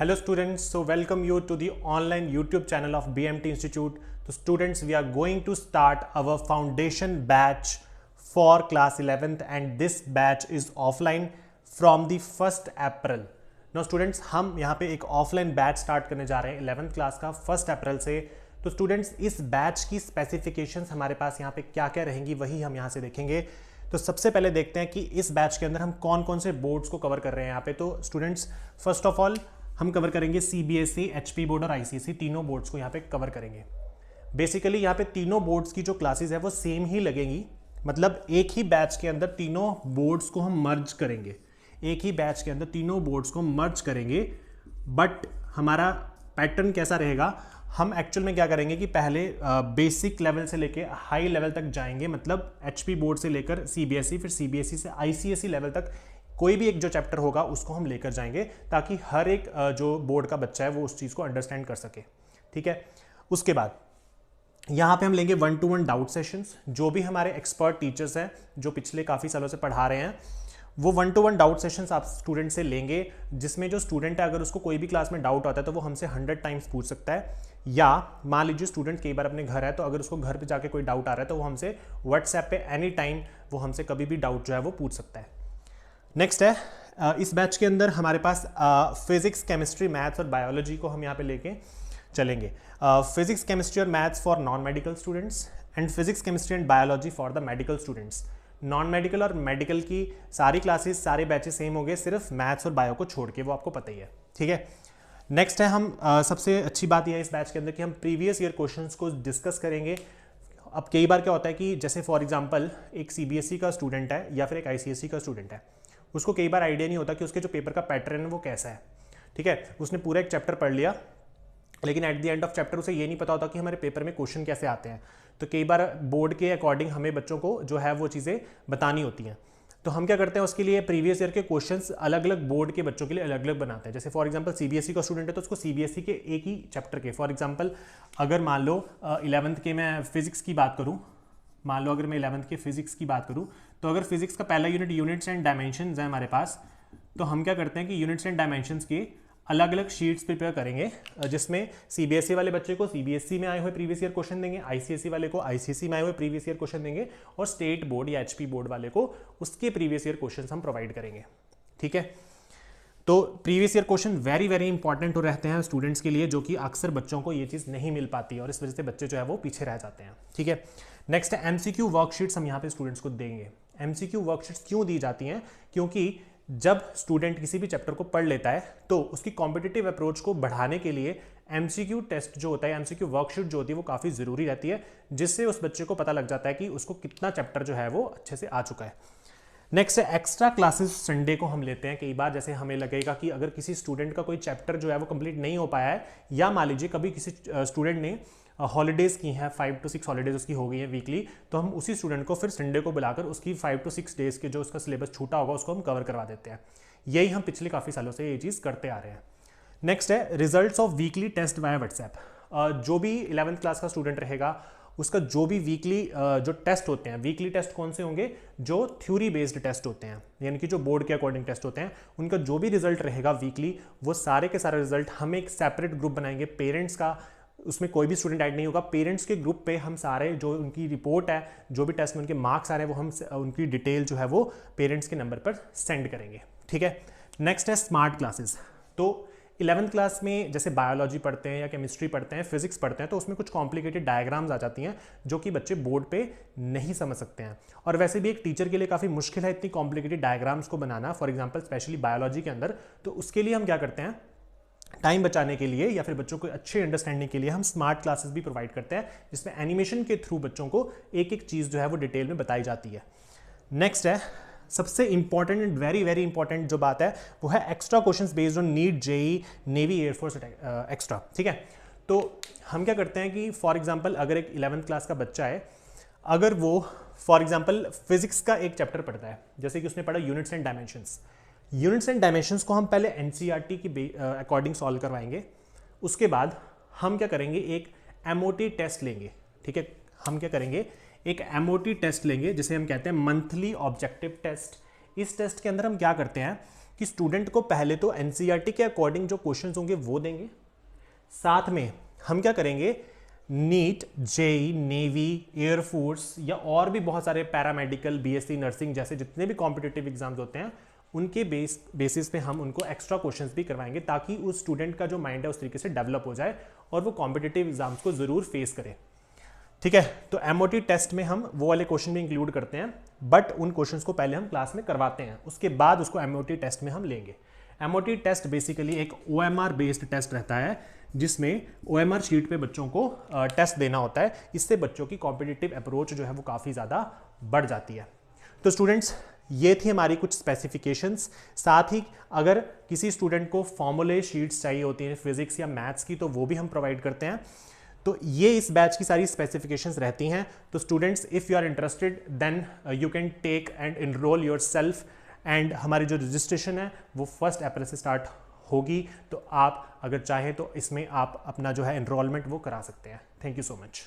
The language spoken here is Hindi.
Hello students, so welcome you to the online YouTube channel of BMT Institute. So students, we are going to start our foundation batch for class 11th and this batch is offline from the 1st April. Now students, हम यहाँ पे एक ऑफलाइन बैच स्टार्ट करने जा रहे हैं 11th क्लास का 1 अप्रैल से. तो स्टूडेंट्स, इस बैच की स्पेसिफिकेशंस हमारे पास यहाँ पे क्या क्या रहेंगी वही हम यहाँ से देखेंगे. तो सबसे पहले देखते हैं कि इस बैच के अंदर हम कौन कौन से बोर्ड्स को कवर कर रहे हैं यहाँ पे. तो स्टूडेंट्स, फर्स्ट ऑफ ऑल हम कवर करेंगे सीबीएसई, एचपी बोर्ड और आईसीएसई, तीनों बोर्ड्स को यहाँ पे कवर करेंगे. बेसिकली यहाँ पे तीनों बोर्ड्स की जो क्लासेस है वो सेम ही लगेंगी, मतलब एक ही बैच के अंदर तीनों बोर्ड्स को हम मर्ज करेंगे. एक ही बैच के अंदर तीनों बोर्ड्स को मर्ज करेंगे. बट हमारा पैटर्न कैसा रहेगा, हम एक्चुअल में क्या करेंगे कि पहले बेसिक लेवल से लेके हाई लेवल तक जाएंगे, मतलब एचपी बोर्ड से लेकर सीबीएसई, फिर सीबीएसई से आईसीएसई लेवल तक कोई भी एक जो चैप्टर होगा उसको हम लेकर जाएंगे ताकि हर एक जो बोर्ड का बच्चा है वो उस चीज़ को अंडरस्टैंड कर सके. ठीक है. उसके बाद यहाँ पे हम लेंगे 1-to-1 डाउट सेशंस. जो भी हमारे एक्सपर्ट टीचर्स हैं जो पिछले काफ़ी सालों से पढ़ा रहे हैं वो 1-to-1 डाउट सेशंस आप स्टूडेंट से लेंगे, जिसमें जो स्टूडेंट है अगर उसको कोई भी क्लास में डाउट आता है तो वो हमसे 100 टाइम्स पूछ सकता है. या मान लीजिए स्टूडेंट कई बार अपने घर है तो अगर उसको घर पे जाके कोई डाउट आ रहा है तो वो हमसे व्हाट्सएप पे एनी टाइम वो हमसे कभी भी डाउट जो है वो पूछ सकता है. नेक्स्ट है, इस बैच के अंदर हमारे पास फिजिक्स, केमिस्ट्री, मैथ्स और बायोलॉजी को हम यहाँ पे लेके चलेंगे. फिजिक्स, केमिस्ट्री और maths for non medical students and physics, chemistry and biology for the medical students. Non medical और मेडिकल की सारी क्लासेस, सारे बैचेस सेम हो गए, सिर्फ मैथ्स और बायो को छोड़ के, वो आपको पता ही है. ठीक है. नेक्स्ट है, हम सबसे अच्छी बात यह है इस बैच के अंदर कि हम प्रीवियस ईयर क्वेश्चंस को डिस्कस करेंगे. अब कई बार क्या होता है कि जैसे फॉर एग्जांपल एक सीबीएसई का स्टूडेंट है या फिर एक आईसीएसई का स्टूडेंट है, उसको कई बार आइडिया नहीं होता कि उसके जो पेपर का पैटर्न है वो कैसा है. ठीक है. उसने पूरा एक चैप्टर पढ़ लिया लेकिन at the end of chapter उसे ये नहीं पता होता कि हमारे पेपर में क्वेश्चन कैसे आते हैं. तो कई बार बोर्ड के अकॉर्डिंग हमें बच्चों को जो है वो चीज़ें बतानी होती हैं. तो हम क्या करते हैं, उसके लिए प्रीवियस ईयर के क्वेश्चंस अलग अलग बोर्ड के बच्चों के लिए अलग अलग बनाते हैं. जैसे फॉर एग्जांपल सीबीएसई का स्टूडेंट है तो उसको सीबीएसई के एक ही चैप्टर के, फॉर एग्जांपल अगर मान लो 11th के मैं फिजिक्स की बात करूँ, मान लो अगर मैं 11th के फिजिक्स की बात करूँ तो अगर फिजिक्स का पहला यूनिट यूनिट्स एंड डायमेंशंस है हमारे पास, तो हम क्या करते हैं कि यूनिट्स एंड डायमेंशंस के अलग अलग शीट्स प्रिपेयर करेंगे, जिसमें सीबीएसई वाले बच्चे को सीबीएसई में आए हुए प्रीवियस ईयर क्वेश्चन देंगे, आईसीएसई वाले को आईसीएसई में आए हुए प्रीवियस ईयर क्वेश्चन देंगे और स्टेट बोर्ड या एचपी बोर्ड वाले को उसके प्रीवियस ईयर क्वेश्चन हम प्रोवाइड करेंगे. ठीक है. तो previous year question very very important हो रहते हैं स्टूडेंट्स के लिए, जो कि अक्सर बच्चों को ये चीज़ नहीं मिल पाती है और इस वजह से बच्चे जो है वो पीछे रह जाते हैं. ठीक है. नेक्स्ट है एमसीक्यू वर्कशीट्स, हम यहाँ पे स्टूडेंट्स को देंगे. एमसीक्यू वर्कशीट्स क्यों दी जाती हैं, क्योंकि जब स्टूडेंट किसी भी चैप्टर को पढ़ लेता है तो उसकी कॉम्पिटिटिव अप्रोच को बढ़ाने के लिए एमसीक्यू टेस्ट जो होता है, एमसीक्यू वर्कशीट जो होती है वो काफ़ी ज़रूरी रहती है, जिससे उस बच्चे को पता लग जाता है कि उसको कितना चैप्टर जो है वो अच्छे से आ चुका है. नेक्स्ट है एक्स्ट्रा क्लासेस. संडे को हम लेते हैं. कई बार जैसे हमें लगेगा कि अगर किसी स्टूडेंट का कोई चैप्टर जो है वो कंप्लीट नहीं हो पाया है, या मान लीजिए कभी किसी स्टूडेंट ने हॉलीडेज़ की हैं, 5 to 6 हॉलीडेज उसकी हो गई है वीकली, तो हम उसी स्टूडेंट को फिर संडे को बुलाकर उसकी 5 to 6 डेज के जो उसका सिलेबस छूटा होगा उसको हम कवर करवा देते हैं. यही हम पिछले काफ़ी सालों से ये चीज़ करते आ रहे हैं. नेक्स्ट है results of weekly test via WhatsApp. जो भी 11th क्लास का स्टूडेंट रहेगा उसका जो भी वीकली जो टेस्ट होते हैं, वीकली टेस्ट कौन से होंगे, जो थ्योरी बेस्ड टेस्ट होते हैं, यानी कि जो बोर्ड के अकॉर्डिंग टेस्ट होते हैं, उनका जो भी रिजल्ट रहेगा वीकली, वो सारे के सारे रिजल्ट हम एक सेपरेट ग्रुप बनाएंगे पेरेंट्स का. उसमें कोई भी स्टूडेंट ऐड नहीं होगा. पेरेंट्स के ग्रुप पे हम सारे जो उनकी रिपोर्ट है, जो भी टेस्ट में उनके मार्क्स आ रहे हैं, वो हम उनकी डिटेल जो है वो पेरेंट्स के नंबर पर सेंड करेंगे. ठीक है. नेक्स्ट है स्मार्ट क्लासेस. तो 11th क्लास में जैसे बायोलॉजी पढ़ते हैं या केमिस्ट्री पढ़ते हैं, फिजिक्स पढ़ते हैं, तो उसमें कुछ कॉम्प्लिकेटेड डायग्राम्स आ जाती हैं जो कि बच्चे बोर्ड पे नहीं समझ सकते हैं. और वैसे भी एक टीचर के लिए काफ़ी मुश्किल है इतनी कॉम्प्लिकेटेड डायग्राम्स को बनाना, फॉर एग्जांपल स्पेशली बायोलॉजी के अंदर. तो उसके लिए हम क्या करते हैं, टाइम बचाने के लिए या फिर बच्चों को अच्छे अंडरस्टैंडिंग के लिए हम स्मार्ट क्लासेस भी प्रोवाइड करते हैं, जिसमें एनिमेशन के थ्रू बच्चों को एक एक चीज़ जो है वो डिटेल में बताई जाती है. नेक्स्ट है सबसे important and very very important जो बात है वो है extra questions based on NEET, JEE, navy, air force extra. ठीक है. तो हम क्या करते हैं कि फॉर एग्जांपल अगर एक 11th क्लास का बच्चा है, अगर वो फॉर एग्जांपल फिजिक्स का एक चैप्टर पढ़ता है, जैसे कि उसने पढ़ा units and dimensions. Units and dimensions को हम पहले एनसीईआरटी की अकॉर्डिंग सॉल्व करवाएंगे. उसके बाद हम क्या करेंगे, एक एमओटी टेस्ट लेंगे. ठीक है. हम क्या करेंगे, एक एमओटी टेस्ट लेंगे जिसे हम कहते हैं मंथली ऑब्जेक्टिव टेस्ट. इस टेस्ट के अंदर हम क्या करते हैं कि स्टूडेंट को पहले तो एनसीईआरटी के अकॉर्डिंग जो क्वेश्चंस होंगे वो देंगे, साथ में हम क्या करेंगे, नीट, जेई, नेवी, एयरफोर्स या और भी बहुत सारे पैरामेडिकल, बीएससी नर्सिंग जैसे जितने भी कॉम्पिटिटिव एग्जाम्स होते हैं उनके बेसिस पे हम उनको एक्स्ट्रा क्वेश्चंस भी करवाएंगे, ताकि उस स्टूडेंट का जो माइंड है उस तरीके से डेवलप हो जाए और वो कॉम्पिटिटिव एग्जाम्स को ज़रूर फेस करे। ठीक है, तो एमओटी टेस्ट में हम वो वाले क्वेश्चन भी इंक्लूड करते हैं, बट उन क्वेश्चंस को पहले हम क्लास में करवाते हैं, उसके बाद उसको एमओटी टेस्ट में हम लेंगे। एमओटी टेस्ट बेसिकली एक ओएमआर बेस्ड टेस्ट रहता है, जिसमें ओएमआर शीट पे बच्चों को टेस्ट देना होता है। इससे बच्चों की कॉम्पिटिटिव अप्रोच जो है वो काफ़ी ज़्यादा बढ़ जाती है। तो स्टूडेंट्स, ये थी हमारी कुछ स्पेसिफिकेशंस। साथ ही अगर किसी स्टूडेंट को फॉर्मूले शीट्स चाहिए होती हैं फिजिक्स या मैथ्स की, तो वो भी हम प्रोवाइड करते हैं। तो ये इस बैच की सारी स्पेसिफिकेशंस रहती हैं। तो students, if you are interested then you can take and enroll yourself, and हमारी जो रजिस्ट्रेशन है वो 1 अप्रैल से स्टार्ट होगी। तो आप अगर चाहें तो इसमें आप अपना जो है एनरोलमेंट वो करा सकते हैं। Thank you so much.